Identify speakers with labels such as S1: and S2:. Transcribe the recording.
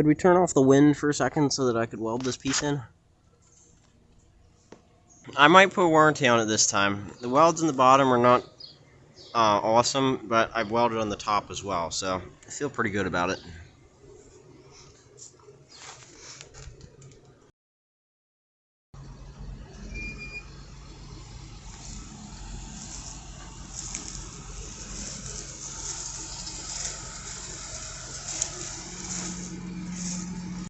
S1: Could we turn off the wind for a second so that I could weld this piece in? I might put a warranty on it this time. The welds in the bottom are not awesome, but I've welded on the top as well, so I feel pretty good about it.